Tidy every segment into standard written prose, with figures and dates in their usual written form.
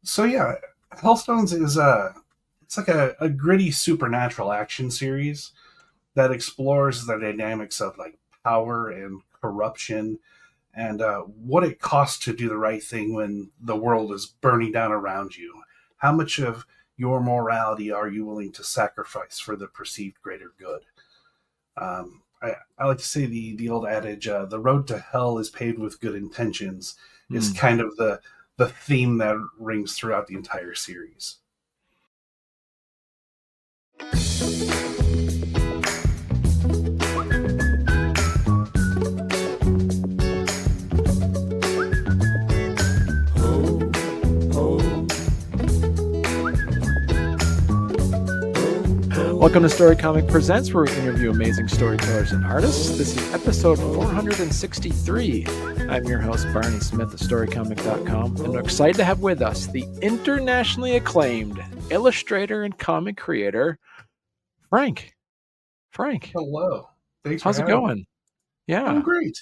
So yeah, Hellstones is it's like a gritty supernatural action series that explores the dynamics of like power and corruption and what it costs to do the right thing when the world is burning down around you. How much of your morality are you willing to sacrifice for the perceived greater good? I like to say the old adage, "The road to hell is paved with good intentions," is Hmm. kind of the theme that rings throughout the entire series. Welcome to Storycomic Presents, where we interview amazing storytellers and artists. This is episode 463. I'm your host, Barney Smith of Storycomic.com, and we're excited to have with us the internationally acclaimed illustrator and comic creator, Frank. Frank, Hello, thanks for how's it having me. going? I'm Yeah, great.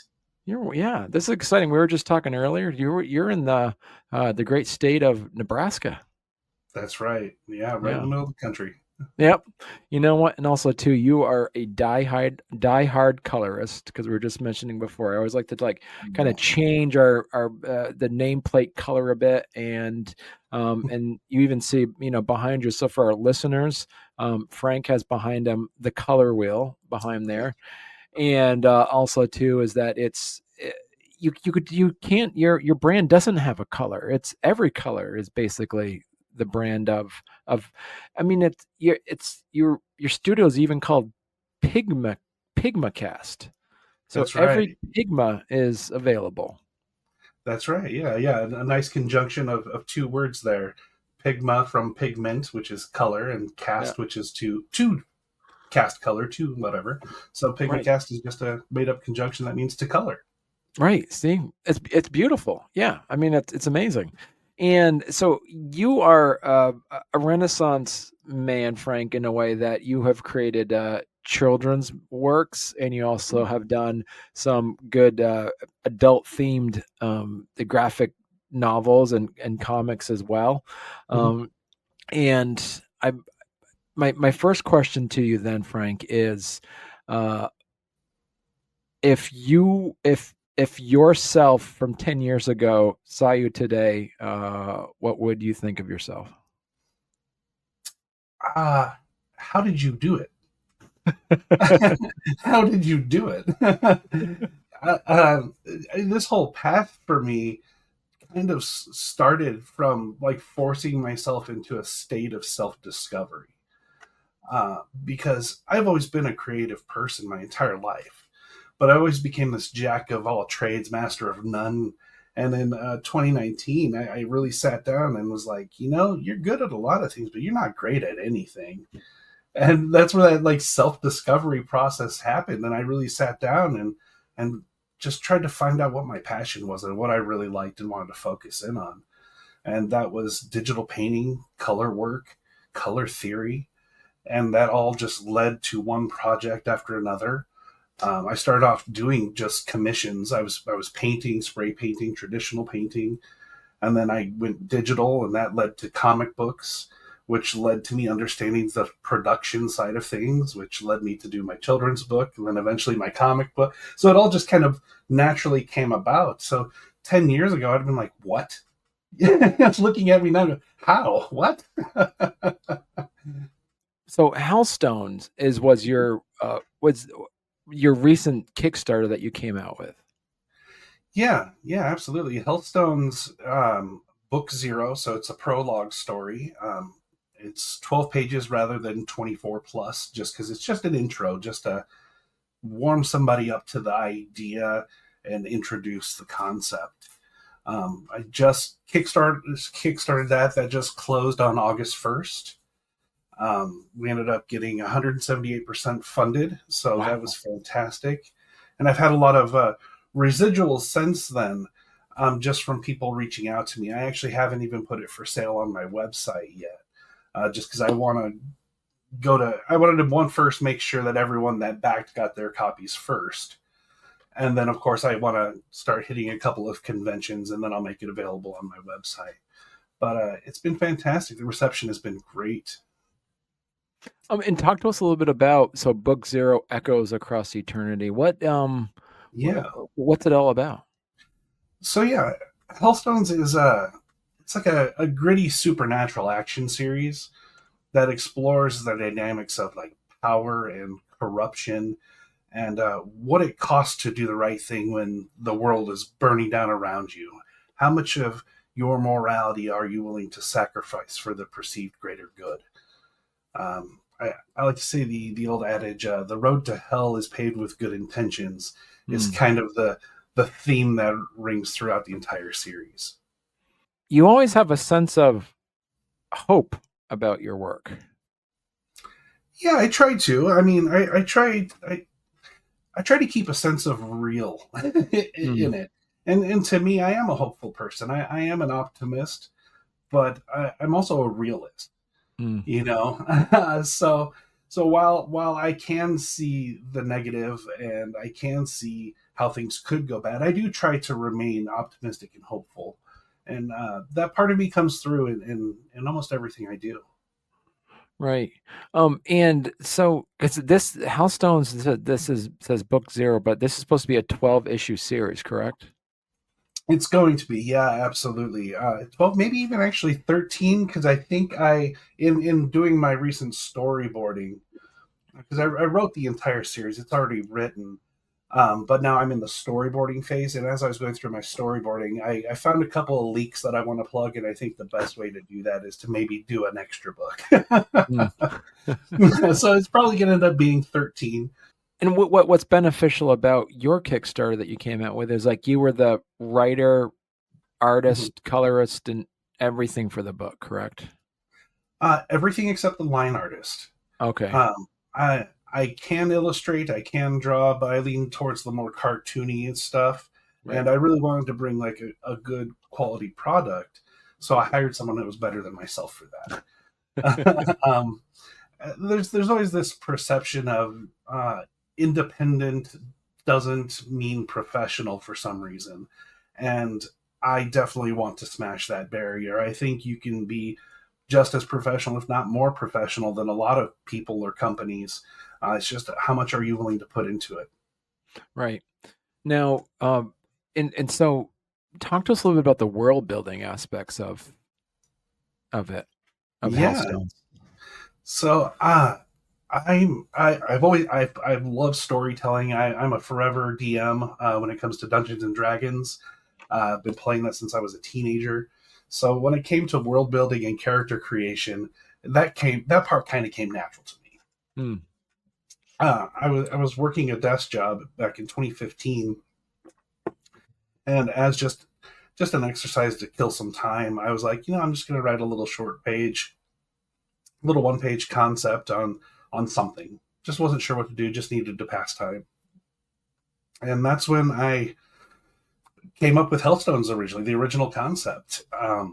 yeah. This is exciting. We were just talking earlier. You're in the great state of Nebraska. That's right. Yeah, right in Yeah. the middle of the country. Yep. You know what? And also too, you are a die-hard colorist because we were just mentioning before. I always like to kind of Yeah. change our the nameplate color a bit, and you even see behind you. So for our listeners, Frank has behind him the color wheel behind there, and also too is that you can't your brand doesn't have a color. It's every color is basically the brand of I mean it's your studio is even called Pigma Pigmacast. So That's every right. Pigma is available. That's right. Yeah, yeah. A nice conjunction of two words there. Pigma from pigment, which is color, and Yeah, cast, which is to cast color, to whatever. So right. Pigmacast is just a made up conjunction that means to color. Right. See, it's beautiful. Yeah, I mean it's amazing. And so you are a Renaissance man, Frank, in a way that you have created children's works, and you also have done some good adult themed the graphic novels and comics as well. Mhm. Um, and I my first question to you then, Frank, is uh, if yourself from 10 years ago saw you today, what would you think of yourself? How did you do it? How did you do it? uh, um, this whole path for me kind of started from like forcing myself into a state of self discovery. Because I've always been a creative person my entire life, but I always became this jack of all trades, master of none. And in 2019, I really sat down and was like, you're good at a lot of things, but you're not great at anything. And that's where that like self discovery process happened. And I really sat down and just tried to find out what my passion was and what I really liked and wanted to focus in on. And that was digital painting, color work, color theory, and that all just led to one project after another. I started off doing just commissions. I was painting, spray painting, traditional painting, and then I went digital, and that led to comic books, which led to me understanding the production side of things, which led me to do my children's book, and then eventually my comic book. So it all just kind of naturally came about. So 10 years ago, I'd have been like, "What?" Looking at me now, how? What? So Hellstones was your recent Kickstarter that you came out with. Yeah, yeah, absolutely. Healthstone's book zero, so it's a prologue story. It's 12 pages rather than 24 plus, just because it's just an intro, just to warm somebody up to the idea and introduce the concept. I just kickstarted that. That just closed on August 1st. We ended up getting 178% funded, so that was Wow. fantastic. And I've had a lot of residuals since then, just from people reaching out to me. I actually haven't even put it for sale on my website yet, just because I wanted to one first make sure that everyone that backed got their copies first. And then, of course, I want to start hitting a couple of conventions, and then I'll make it available on my website. But it's been fantastic. The reception has been great. And talk to us a little bit about Book Zero Echoes Across Eternity. Yeah. What's it all about? So yeah, Hellstones is it's like a gritty supernatural action series that explores the dynamics of like power and corruption and what it costs to do the right thing when the world is burning down around you. How much of your morality are you willing to sacrifice for the perceived greater good? I like to say the old adage, "The road to hell is paved with good intentions," is kind of the theme that rings throughout the entire series. You always have a sense of hope about your work. Yeah, I try to. I mean, I try to keep a sense of real in it. And to me, I am a hopeful person. I am an optimist, but I'm also a realist. You know, so while I can see the negative and I can see how things could go bad, I do try to remain optimistic and hopeful, and that part of me comes through in almost everything I do. Right. And so it's this Hellstones, says book 0, but this is supposed to be a 12 issue series, correct? It's going to be, yeah, absolutely. 12, maybe even actually 13, because I think in doing my recent storyboarding, because I wrote the entire series, it's already written. But now I'm in the storyboarding phase, and as I was going through my storyboarding, I found a couple of leaks that I want to plug, and I think the best way to do that is to maybe do an extra book. So it's probably going to end up being 13. And what's beneficial about your Kickstarter that you came out with is like you were the writer, artist, colorist, and everything for the book, correct? Everything except the line artist. Okay. I can illustrate, I can draw, but I lean towards the more cartoony stuff. Right. And I really wanted to bring like a good quality product, so I hired someone that was better than myself for that. There's always this perception of independent doesn't mean professional for some reason, and I definitely want to smash that barrier. I think you can be just as professional, if not more professional, than a lot of people or companies. It's just how much are you willing to put into it? Right. Now, and so talk to us a little bit about the world building aspects of it, of Hellstones. So I've loved storytelling. I'm a forever DM when it comes to Dungeons and Dragons. I've been playing that since I was a teenager. So when it came to world building and character creation, that part kind of came natural to me. I was working a desk job back in 2015, and as just an exercise to kill some time, I was like, I'm just going to write a little little one-page concept on something. Just wasn't sure what to do. Just needed to pass time, and that's when I came up with Hellstones originally, the original concept. I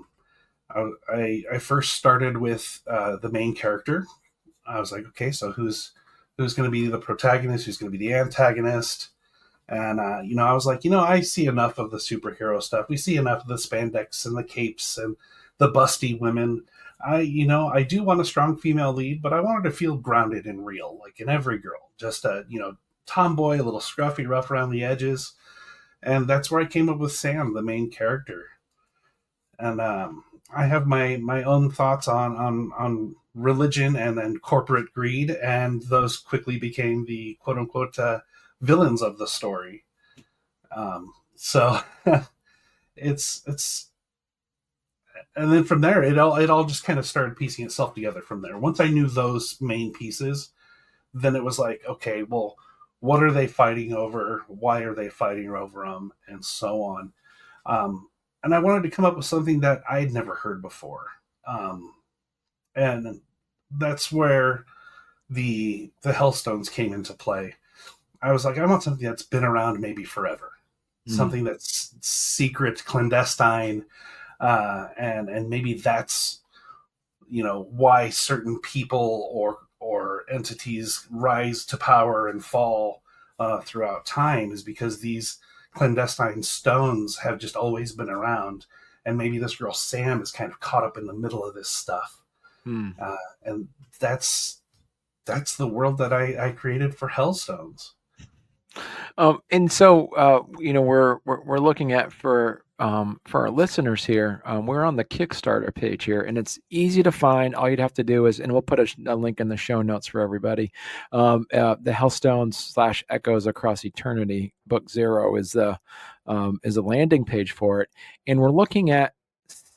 first started with the main character. I was like, okay, so who's going to be the protagonist? Who's going to be the antagonist? And I was like, I see enough of the superhero stuff. We see enough of the spandex and the capes and the busty women. I do want a strong female lead, but I want her to feel grounded and real, like in every girl. Just a tomboy, a little scruffy, rough around the edges. And that's where I came up with Sam, the main character. And I have my own thoughts on religion and then corporate greed, and those quickly became the quote unquote villains of the story. So it's and then from there it all just kind of started piecing itself together from there. Once I knew those main pieces, then it was like, okay, well, what are they fighting over? Why are they fighting over them? And so on. And I wanted to come up with something that I had never heard before. And that's where the Hellstones came into play. I was like, I want something that's been around maybe forever. Something that's secret, clandestine, and maybe that's why certain people or entities rise to power and fall throughout time, is because these clandestine stones have just always been around, and maybe this girl Sam is kind of caught up in the middle of this stuff. And that's the world that I created for Hellstones. And so, we're looking at for our listeners here. We're on the Kickstarter page here, and it's easy to find. All you'd have to do is, and we'll put a link in the show notes for everybody. The Hellstones / Echoes Across Eternity Book 0 is a landing page for it, and we're looking at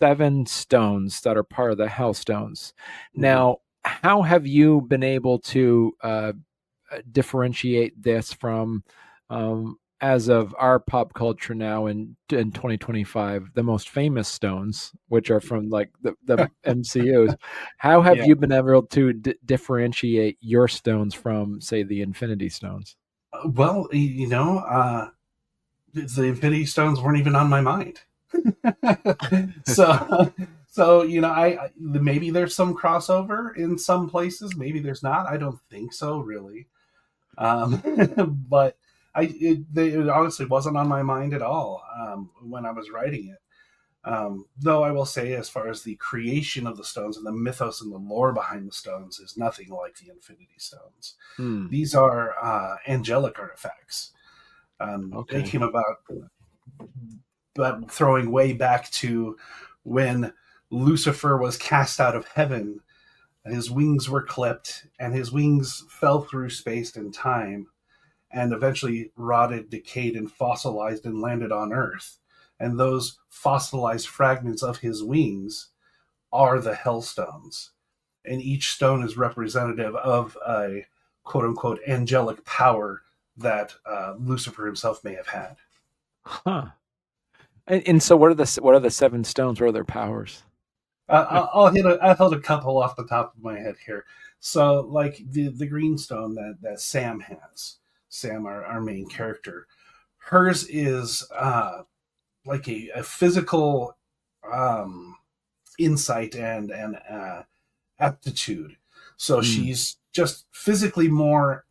7 stones that are part of the Hellstones. Now, how have you been able to differentiate this from, as of our pop culture now in 2025, the most famous stones, which are from like the MCUs? How have you been able to differentiate your stones from, say, the Infinity Stones? Well, the Infinity Stones weren't even on my mind. So maybe there's some crossover in some places. Maybe there's not. I don't think so, really. But it honestly wasn't on my mind at all when I was writing it. Though I will say, as far as the creation of the stones and the mythos and the lore behind the stones, is nothing like the Infinity Stones. These are angelic artifacts. They came about, but throwing way back to when Lucifer was cast out of heaven. His wings were clipped, and his wings fell through space and time, and eventually rotted, decayed, and fossilized and landed on Earth. And those fossilized fragments of his wings are the Hellstones. And each stone is representative of a quote-unquote angelic power that Lucifer himself may have had. Huh. And so what are the 7 stones? What are their powers? I'll hit a couple off the top of my head here. So, like the green stone that Sam has, Sam, our main character, hers is like a physical insight and aptitude. So she's just physically more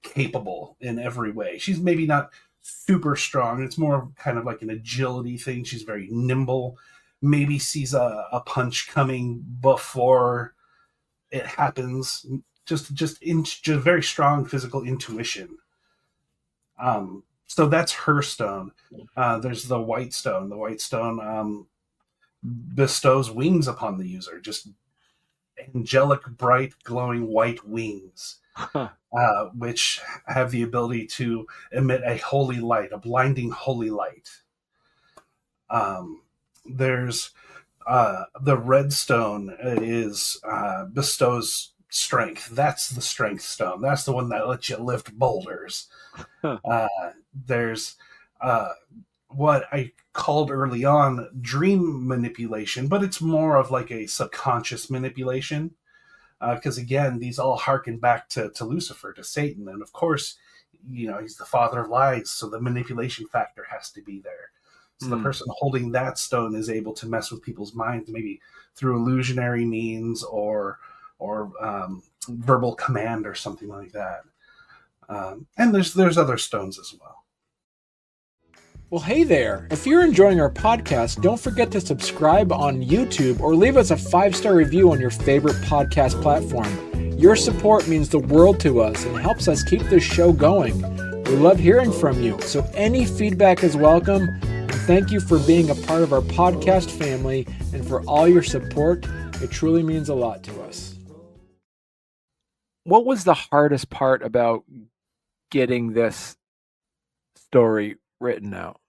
capable in every way. She's maybe not super strong. It's more kind of like an agility thing. She's very nimble. Maybe sees a punch coming before it happens. Just very strong physical intuition. So that's her stone. There's the white stone. The white stone bestows wings upon the user. Just angelic, bright, glowing white wings, which have the ability to emit a holy light, a blinding holy light. There's the red stone bestows strength. That's the strength stone. That's the one that lets you lift boulders. There's what I called early on dream manipulation, but it's more of like a subconscious manipulation. Because again, these all harken back to Lucifer, to Satan. And of course, he's the father of lies. So the manipulation factor has to be there. So the person holding that stone is able to mess with people's minds, maybe through illusionary means or verbal command or something like that. And there's other stones as well. Well, hey there. If you're enjoying our podcast, don't forget to subscribe on YouTube or leave us a 5-star review on your favorite podcast platform. Your support means the world to us and helps us keep this show going. We love hearing from you, so any feedback is welcome. Thank you for being a part of our podcast family and for all your support. It truly means a lot to us. What was the hardest part about getting this story written out?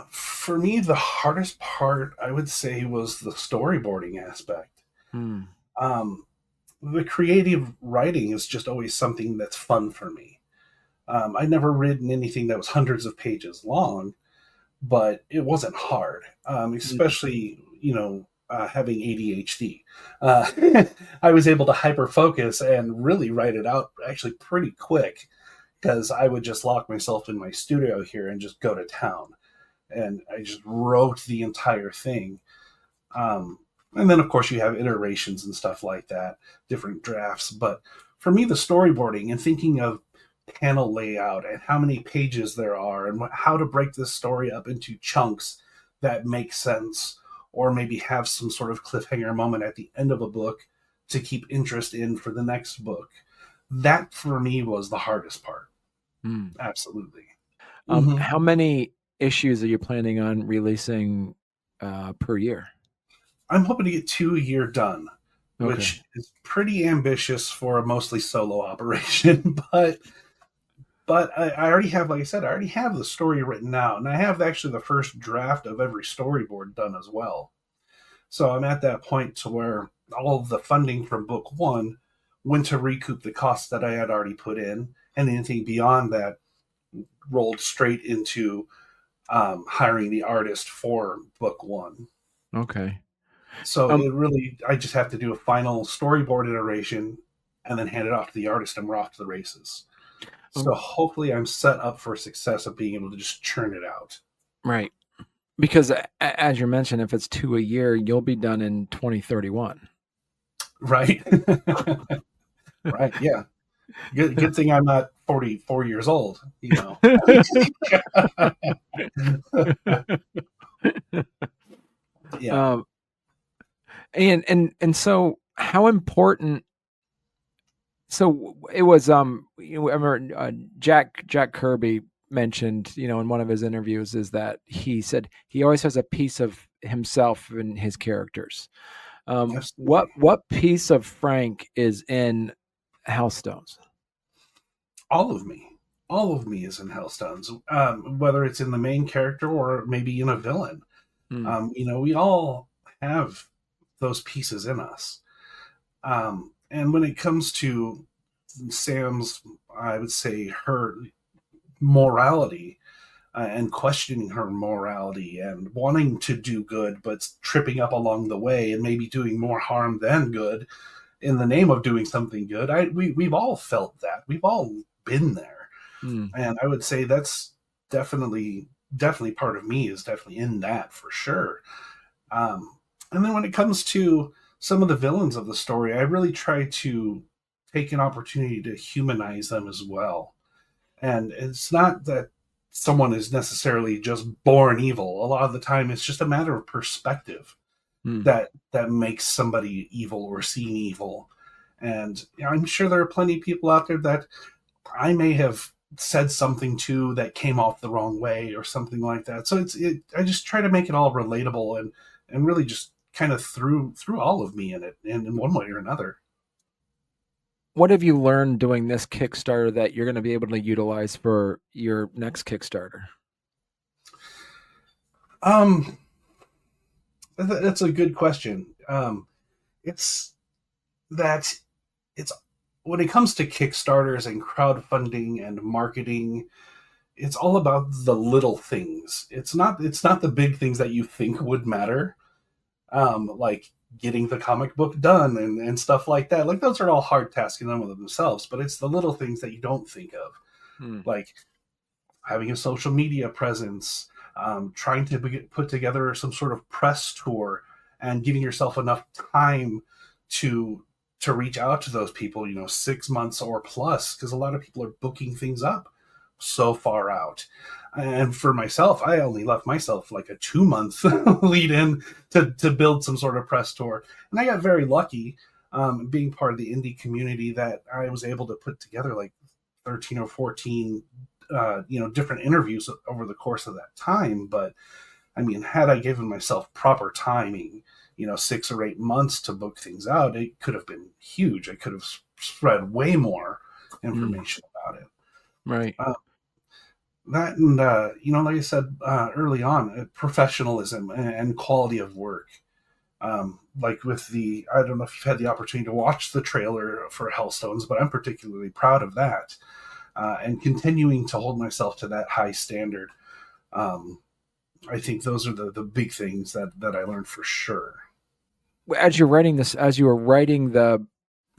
For me, the hardest part, I would say, was the storyboarding aspect. The creative writing is just always something that's fun for me. I'd never written anything that was hundreds of pages long, but it wasn't hard, especially, having ADHD. I was able to hyper-focus and really write it out actually pretty quick, because I would just lock myself in my studio here and just go to town. And I just wrote the entire thing. And then, of course, you have iterations and stuff like that, different drafts. But for me, the storyboarding and thinking of panel layout and how many pages there are and how to break this story up into chunks that make sense, or maybe have some sort of cliffhanger moment at the end of a book to keep interest in for the next book. That for me was the hardest part. Absolutely. How many issues are you planning on releasing per year? I'm hoping to get 2 a year done, Okay. which is pretty ambitious for a mostly solo operation. But I already have, like I said, I already have the story written out, and I have actually the first draft of every storyboard done as well. So I'm at that point to where all of the funding from book one went to recoup the costs that I had already put in, and anything beyond that rolled straight into hiring the artist for book one. Okay. So it really, I just have to do a final storyboard iteration and then hand it off to the artist, and we're off to the races. So hopefully I'm set up for success of being able to just churn it out. Right. Because as you mentioned, if it's 2 a year, you'll be done in 2031. Right. Right. Yeah. Good thing I'm not 44 years old, you know. Yeah. And so how important, so it was I remember Jack Kirby mentioned, in one of his interviews, is that he said he always has a piece of himself in his characters. What piece of Frank is in Hellstones? All of me. All of me is in Hellstones, whether it's in the main character or maybe in a villain. We all have those pieces in us. And when it comes to Sam's, I would say her morality and questioning her morality and wanting to do good, but tripping up along the way and maybe doing more harm than good in the name of doing something good. We've all felt that. We've all been there. And I would say that's definitely part of me is definitely in that for sure. And then when it comes to some of the villains of the story, I really try to take an opportunity to humanize them as well. And it's not that someone is necessarily just born evil. A lot of the time, it's just a matter of perspective that makes somebody evil or seen evil. And I'm sure there are plenty of people out there that I may have said something to that came off the wrong way or something like that. So I just try to make it all relatable and really just kind of threw all of me in it in one way or another. What have you learned doing this Kickstarter that you're going to be able to utilize for your next Kickstarter? That's a good question. It's when it comes to Kickstarters and crowdfunding and marketing, it's all about the little things. It's not the big things that you think would matter. Like getting the comic book done and stuff like that. Like those are all hard tasks in and of themselves, but it's the little things that you don't think of. Like having a social media presence, trying to put together some sort of press tour and giving yourself enough time to reach out to those people, 6 months or plus, because a lot of people are booking things up so far out. And for myself, I only left myself like a 2-month lead in to build some sort of press tour. And I got very lucky being part of the indie community that I was able to put together like 13 or 14 different interviews over the course of that time. But I mean, had I given myself proper timing, 6 or 8 months to book things out, it could have been huge. I could have spread way more information about it. Right. That and like I said early on, professionalism and quality of work. Like with I don't know if you've had the opportunity to watch the trailer for Hellstones, but I'm particularly proud of that, and continuing to hold myself to that high standard. I think those are the big things that I learned for sure. As you were writing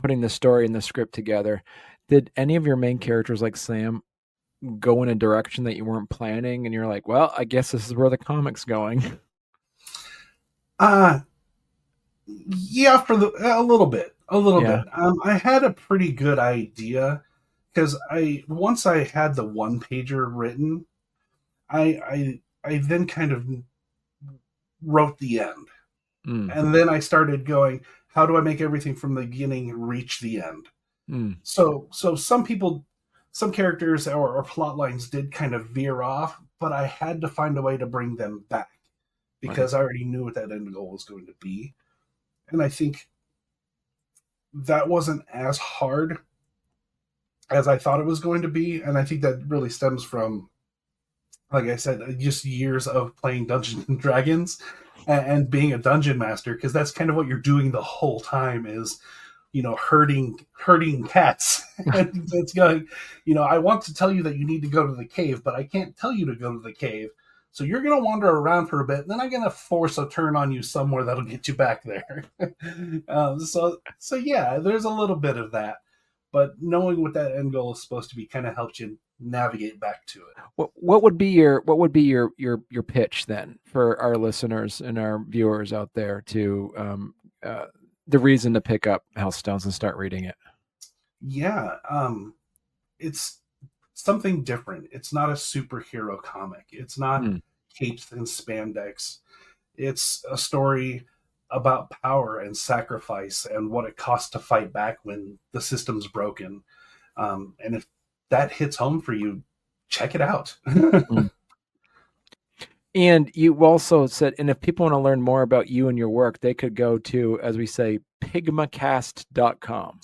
putting the story and the script together, did any of your main characters, like Sam, go in a direction that you weren't planning and you're like, well, I guess this is where the comic's going? Yeah, a little bit. I had a pretty good idea because once I had the one pager written, I then kind of wrote the end. And then I started going, how do I make everything from the beginning reach the end? So some people, some characters or plot lines did kind of veer off, but I had to find a way to bring them back because I already knew what that end goal was going to be. And I think that wasn't as hard as I thought it was going to be. And I think that really stems from, like I said, just years of playing Dungeons and Dragons and being a dungeon master, because that's kind of what you're doing the whole time is, herding cats. And it's going, I want to tell you that you need to go to the cave, but I can't tell you to go to the cave. So you're going to wander around for a bit, and then I'm going to force a turn on you somewhere that'll get you back there. So yeah, there's a little bit of that. But knowing what that end goal is supposed to be kind of helps you navigate back to it. What would be your pitch then for our listeners and our viewers out there to the reason to pick up Hellstones and start reading it? Yeah, it's something different. It's not a superhero comic. It's not capes and spandex. It's a story about power and sacrifice and what it costs to fight back when the system's broken. And if that hits home for you, check it out. And you also said, and if people want to learn more about you and your work, they could go to, as we say, Pigmacast.com.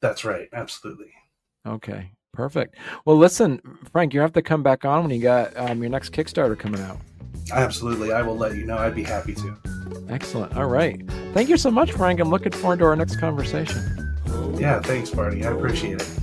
That's right. Absolutely. Okay, perfect. Well, listen, Frank, you have to come back on when you got your next Kickstarter coming out. Absolutely. I will let you know. I'd be happy to. Excellent. All right. Thank you so much, Frank. I'm looking forward to our next conversation. Yeah, thanks, Barney. I appreciate it.